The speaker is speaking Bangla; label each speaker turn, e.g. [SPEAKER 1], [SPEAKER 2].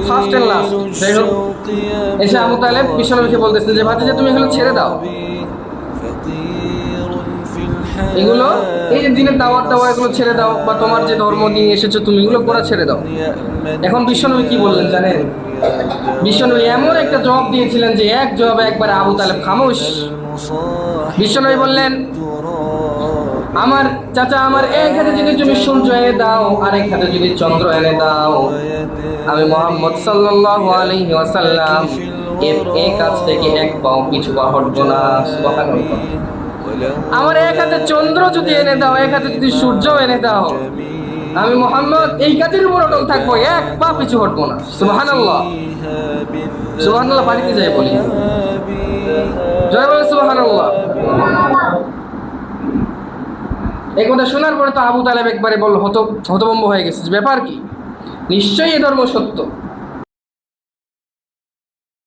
[SPEAKER 1] First and last. যাই হোক, এসে আবু তালেব বিশ্বনবীকে বলতেছে যে ভাতিজা তুমি এগুলো ছেড়ে দাও, এগুলো এই যে দিনের দাওয়াত দেওয়া এগুলো ছেড়ে দাও, বা তোমার যে ধর্ম নিয়ে এসেছো তুমি এগুলো করা ছেড়ে দাও। এখন বিশ্বনবী কি বললেন জানেন? বিশ্বনবী এমন একটা জবাব দিয়েছিলেন যে এক জবাবে একবারে আবু তালেব খামোশ। বিশ্বনবী বললেন, আমার চাচা, আমার এক হাতে যদি তুমি সূর্য এনে দাও আর এক হাতে যদি চন্দ্র এনে দাও, আমি মুহাম্মদ সাল্লাল্লাহু আলাইহি ওয়াসাল্লাম এই কাজ থেকে এক পাও পিছু পা হটবো না। সুবহানাল্লাহ। আমার এক হাতে চন্দ্র যদি এনে দাও, এক হাতে যদি সূর্য এনে দাও, আমি মুহাম্মদ এই কাজের উপর অটল থাকবো, এক পা পিছু হটবো না। সুবহানাল্লাহ। সুবহানাল্লাহ বাড়িতে যাই বলি, জয় বলে সুবহানাল্লাহ। এই কথা শোনার পরে তো আবু তালেব একবারে বলল, হতভম্ব হয়ে গেছে, ব্যাপার কি? নিশ্চয়ই এ ধর্ম সত্য।